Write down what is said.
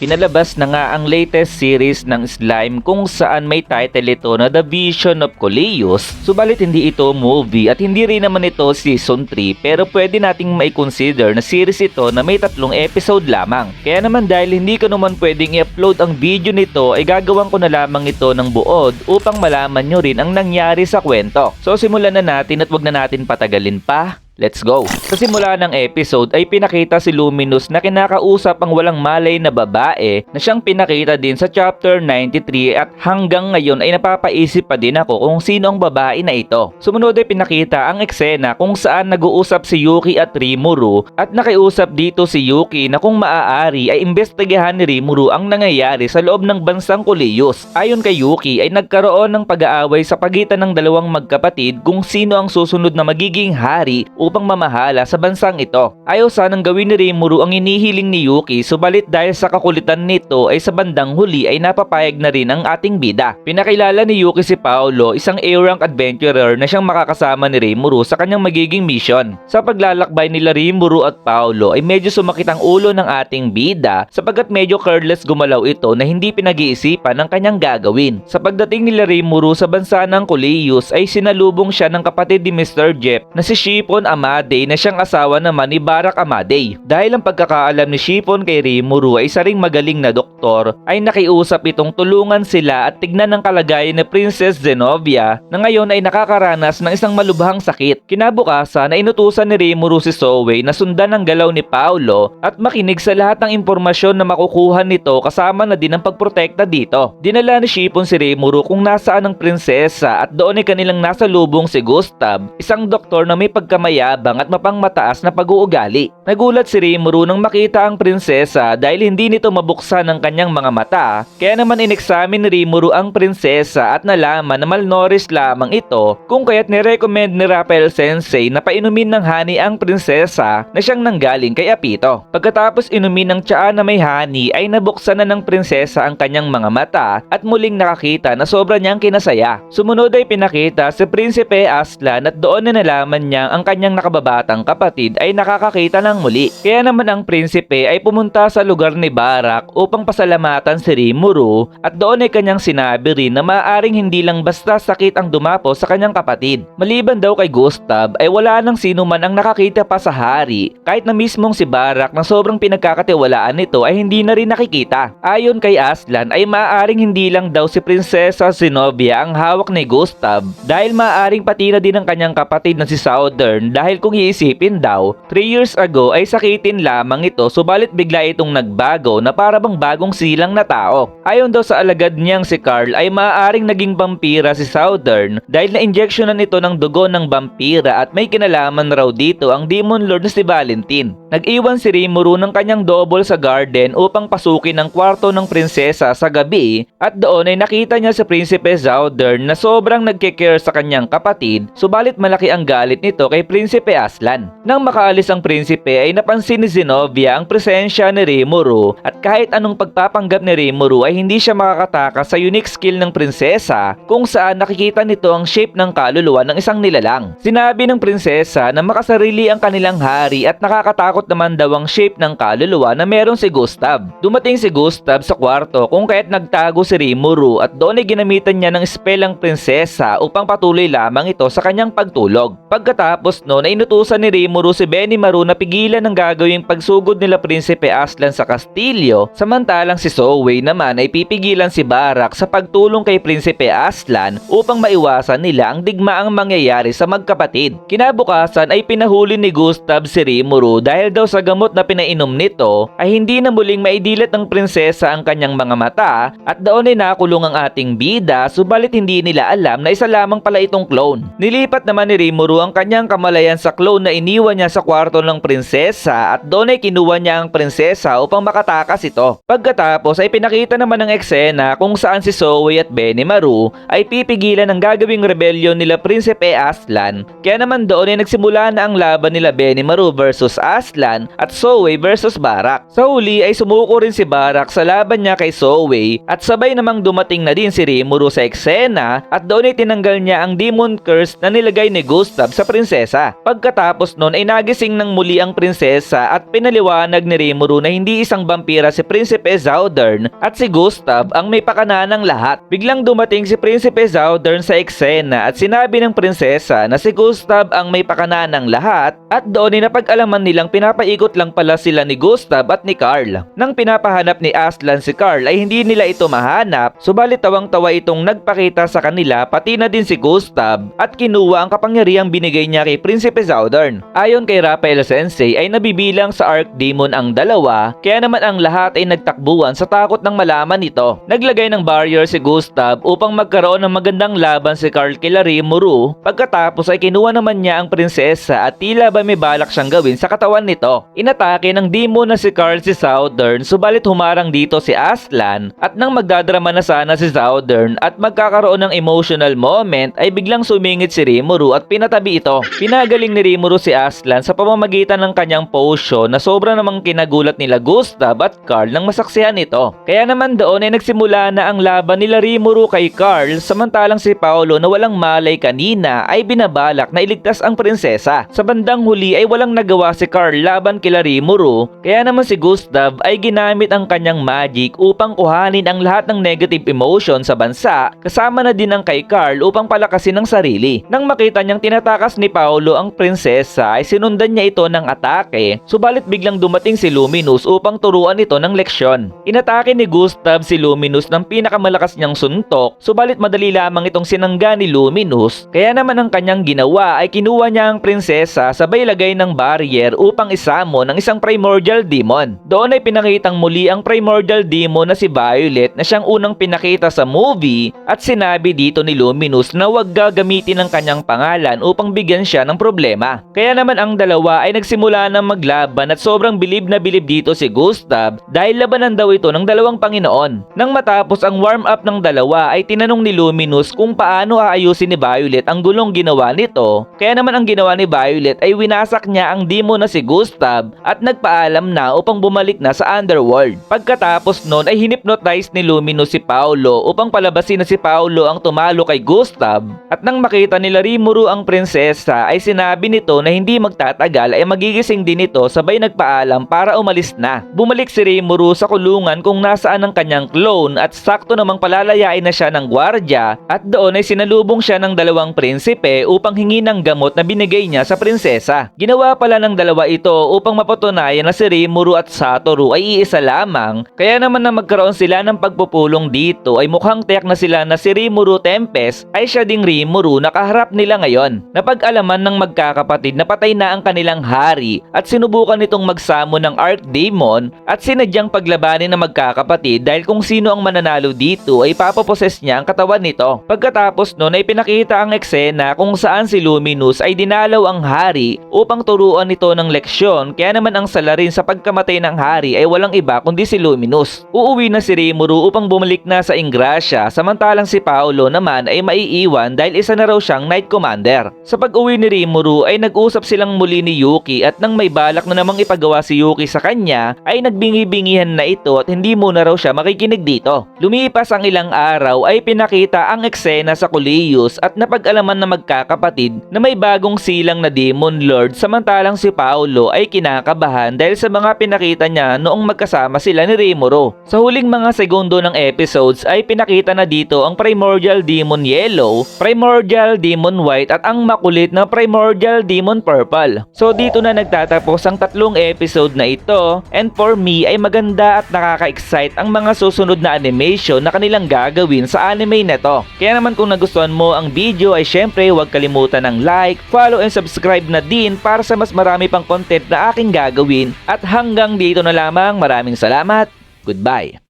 Pinalabas na nga ang latest series ng Slime kung saan may title ito na The Vision of Coleus. Subalit hindi ito movie at hindi rin naman ito season 3 pero pwede nating mai-consider na series ito na may 3 episode lamang. Kaya naman dahil hindi ko naman pwedeng i-upload ang video nito ay gagawan ko na lamang ito ng buod upang malaman nyo rin ang nangyari sa kwento. So simulan na natin at wag na natin patagalin pa. Let's go! Sa simula ng episode ay pinakita si Luminous na kinakausap ang walang malay na babae na siyang pinakita din sa chapter 93 at hanggang ngayon ay napapaisip pa din ako kung sino ang babae na ito. Sumunod ay pinakita ang eksena kung saan nag-uusap si Yuki at Rimuru at nakiusap dito si Yuki na kung maaari ay imbestigahan ni Rimuru ang nangyayari sa loob ng bansang Coleus. Ayon kay Yuki ay nagkaroon ng pag-aaway sa pagitan ng dalawang magkapatid kung sino ang susunod na magiging hari upang mamahala sa bansang ito. Ayaw sanang gawin ni Rimuru ang inihiling ni Yuki, subalit dahil sa kakulitan nito ay sa bandang huli ay napapayag na rin ang ating bida. Pinakilala ni Yuki si Paolo, isang A-rank adventurer na siyang makakasama ni Rimuru sa kanyang magiging mission. Sa paglalakbay nila Rimuru at Paolo ay medyo sumakit ang ulo ng ating bida sapagkat medyo careless gumalaw ito na hindi pinag-iisipan ng kanyang gagawin. Sa pagdating nila Rimuru sa bansa ng Coleus ay sinalubong siya ng kapatid ni Mr. Jeff na si Shippon Amadei na siyang asawa naman ni Barak Amadei. Dahil ang pagkakaalam ni Shippon kay Rimuru ay isa ring magaling na doktor, ay nakiusap itong tulungan sila at tignan ang kalagayan ni Princess Zenobia na ngayon ay nakakaranas ng isang malubhang sakit. Kinabukasan na inutusan ni Rimuru si Zoe na sundan ang galaw ni Paolo at makinig sa lahat ng impormasyon na makukuha nito kasama na din ang pagprotekta dito. Dinala ni Shippon si Rimuru kung nasaan ang prinsesa at doon ay kanilang nasa lubong si Gustav, isang doktor na may pagkamayabang at mapangmataas na pag-uugali. Nagulat si Rimuru nang makita ang prinsesa dahil hindi nito mabuksan ang kanyang mga mata, kaya naman inexamine ni Rimuru ang prinsesa at nalaman na malnourished lamang ito kung kaya't nirecommend ni Raphael Sensei na painumin ng honey ang prinsesa na siyang nanggaling kay Apito. Pagkatapos inumin ng tsaa na may honey ay nabuksan na ng prinsesa ang kanyang mga mata at muling nakakita na sobra niyang kinasaya. Sumunod ay pinakita si Prinsipe Aslan at doon na nalaman niya ang kanyang nakababatang kapatid ay nakakakita ng muli. Kaya naman ang prinsipe ay pumunta sa lugar ni Barak upang pasalamatan si Rimuru at doon ay kanyang sinabi rin na maaaring hindi lang basta sakit ang dumapo sa kanyang kapatid. Maliban daw kay Gustav ay wala nang sino man ang nakakita pa sa hari, kahit na mismong si Barak na sobrang pinagkakatiwalaan nito ay hindi na rin nakikita. Ayon kay Aslan ay maaaring hindi lang daw si Prinsesa Zenobia ang hawak ni Gustav dahil maaaring pati na din ang kanyang kapatid na si Southern dahil kung iisipin daw, 3 years ago ay sakitin lamang ito subalit bigla itong nagbago na para bang bagong silang na tao. Ayon daw sa alagad niyang si Carl ay maaaring naging vampira si Southern dahil na-injectionan ito ng dugo ng vampira at may kinalaman raw dito ang Demon Lord na si Valentine. Nag-iwan si Rimuru ng kanyang double sa garden upang pasukin ang kwarto ng prinsesa sa gabi at doon ay nakita niya si Prinsipe Southern na sobrang nagke-care sa kanyang kapatid subalit malaki ang galit nito kay Prinsipe Aslan. Nang makaalis ang prinsipe ay napansin ni Zenobia ang presensya ni Rimuru at kahit anong pagpapanggap ni Rimuru ay hindi siya makakatakas sa unique skill ng prinsesa kung saan nakikita nito ang shape ng kaluluwa ng isang nilalang. Sinabi ng prinsesa na makasarili ang kanilang hari at nakakatakot naman daw ang shape ng kaluluwa na meron si Gustav. Dumating si Gustav sa kwarto kung kaya't nagtago si Rimuru at doon ay ginamitan niya ng spell ang prinsesa upang patuloy lamang ito sa kanyang pagtulog. Pagkatapos noon ay inutusan ni Rimuru si Benimaru na pigilan ang gagawing pagsugod nila Prinsipe Aslan sa kastilyo, samantalang si Zoe naman ay pipigilan si Barak sa pagtulong kay Prinsipe Aslan upang maiwasan nila ang digmaang mangyayari sa magkapatid. Kinabukasan ay pinahuli ni Gustav si Rimuru dahil daw sa gamot na pinainom nito ay hindi na muling maidilat ng prinsesa ang kanyang mga mata at doon ay nakulong ang ating bida subalit hindi nila alam na isa lamang pala itong clone. Nilipat naman ni Rimuru ang kanyang kamalayan sa clone na iniwan niya sa kwarto ng prinsesa at doon ay kinuha niya ang prinsesa upang makatakas ito. Pagkatapos ay pinakita naman ng eksena kung saan si Zoe at Benimaru ay pipigilan ang gagawing rebellion nila Prinsipe Aslan. Kaya naman doon ay nagsimula na ang laban nila Benimaru versus Aslan at Zoe versus Barak. Sa huli ay sumuko rin si Barak sa laban niya kay Zoe at sabay namang dumating na din si Rimuru sa eksena at doon ay tinanggal niya ang demon curse na nilagay ni Gustav sa prinsesa. Pagkatapos nun ay nagising ng muli ang prinsesa at pinaliwanag ni Rimuru na hindi isang vampira si Prinsipe Zawdern at si Gustav ang may pakana ng lahat. Biglang dumating si Prinsipe Zawdern sa eksena at sinabi ng prinsesa na si Gustav ang may pakana ng lahat at doon ay napag-alaman nilang pinapaikot lang pala sila ni Gustav at ni Carl. Nang pinapahanap ni Aslan si Carl ay hindi nila ito mahanap, subalit tawang-tawa itong nagpakita sa kanila pati na din si Gustav at kinuha ang kapangyarihang binigay niya kay Prinsipe Zawdern. Ayon kay Raphael Sensei ay nabibilang sa Archdemon ang dalawa, kaya naman ang lahat ay nagtakbuhan sa takot ng malaman ito. Naglagay ng barrier si Gustav upang magkaroon ng magandang laban si Carl kila Rimuru, pagkatapos ay kinuha naman niya ang prinsesa at tila ba may balak siyang gawin sa katawan nito. Inatake ng demon na si Carl si Zawdern, subalit humarang dito si Aslan at nang magdadrama na sana si Zawdern at magkakaroon ng emotional moment ay biglang sumingit si Rimuru at pinatabi ito. Pinagaling ni Rimuru si Aslan sa pamamagitan ng kanyang potion na sobra namang kinagulat nila Gustav at Carl nang masaksihan ito. Kaya naman doon ay nagsimula na ang laban nila Rimuru kay Carl, samantalang si Paolo na walang malay kanina ay binabalak na iligtas ang prinsesa. Sa bandang huli ay walang nagawa si Carl laban kila Rimuru, kaya naman si Gustav ay ginamit ang kanyang magic upang kuhanin ang lahat ng negative emotion sa bansa, kasama na din ang kay Carl upang palakasin ang sarili. Nang makita niyang tinatakas ni Paolo ang prinsesa ay sinundan niya ito ng atake, subalit biglang dumating si Luminous upang turuan ito ng leksyon. Inatake ni Gustav si Luminous ng pinakamalakas niyang suntok, subalit madali lamang itong sinangga ni Luminous, kaya naman ang kanyang ginawa ay kinuha niya ang prinsesa sabay lagay ng barrier upang isamo ng isang primordial demon. Doon ay pinakitang muli ang primordial demon na si Violet na siyang unang pinakita sa movie at sinabi dito ni Luminous na huwag gagamitin ang kanyang pangalan upang bigyan siya ng problema. Kaya naman ang dalawa ay nagsimula ng maglaban at sobrang bilib na bilib dito si Gustav dahil labanan daw ito ng dalawang Panginoon. Nang matapos ang warm up ng dalawa ay tinanong ni Luminous kung paano aayusin ni Violet ang gulong ginawa nito, kaya naman ang ginawa ni Violet ay winasak niya ang demon na si Gustav at nagpaalam na upang bumalik na sa underworld. Pagkatapos nun ay hinipnotize ni Luminous si Paolo upang palabasin na si Paolo ang tumalo kay Gustav at nang makita nila Rimuru ang prinsesa ay sinabi nito na hindi magtatagal ay magigising din ito sabay nagpaalam para umalis na. Bumalik si Rimuru sa kulungan kung nasaan ang kanyang clone at sakto namang palalayain na siya ng gwardya at doon ay sinalubong siya ng dalawang prinsipe upang hingi ng gamot na binigay niya sa prinsesa. Ginawa pala ng dalawa ito upang mapatunayan na si Rimuru at Satoru ay iisa lamang, kaya naman na magkaroon sila ng pagpupulong dito ay mukhang tiyak na sila na si Rimuru Tempest ay siya ding Rimuru na kaharap nila ngayon. Napag-alaman ng magkakapatid na patay na ang kanilang hari at sinubukan nitong magsamo ng Archdemon at sinadyang paglabanin ng magkakapatid dahil kung sino ang mananalo dito ay papaposes niya ang katawan nito. Pagkatapos nun ay pinakita ang eksena kung saan si Luminous ay dinalaw ang hari upang turuan nito ng leksyon, kaya naman ang salarin sa pagkamatay ng hari ay walang iba kundi si Luminous. Uuwi na si Rimuru upang bumalik na sa Ingrassia, samantalang si Paolo naman ay maiiwan dahil isa na raw siyang Knight Commander. Sa pag-uwi ni Rimuru ay nag-usap silang muli ni Yuki at nang may balak na namang ipagawa si Yuki sa kanya ay nagbingi-bingihan na ito at hindi muna raw siya makikinig dito. Lumipas ang ilang araw ay pinakita ang eksena sa Kulius at napag-alaman na magkakapatid na may bagong silang na Demon Lord, samantalang si Paolo ay kinakabahan dahil sa mga pinakita niya noong magkasama sila ni Rimuru. Sa huling mga segundo ng episodes ay pinakita na dito ang Primordial Demon Yellow, Primordial Demon White at ang makulit na Primordial Demon Purple. So dito na nagtatapos ang 3 episode na ito, and for me ay maganda at nakaka-excite ang mga susunod na animation na kanilang gagawin sa anime neto. Kaya naman kung nagustuhan mo ang video ay syempre huwag kalimutan ng like, follow and subscribe na din para sa mas marami pang content na aking gagawin, at hanggang dito na lamang. Maraming salamat. Goodbye.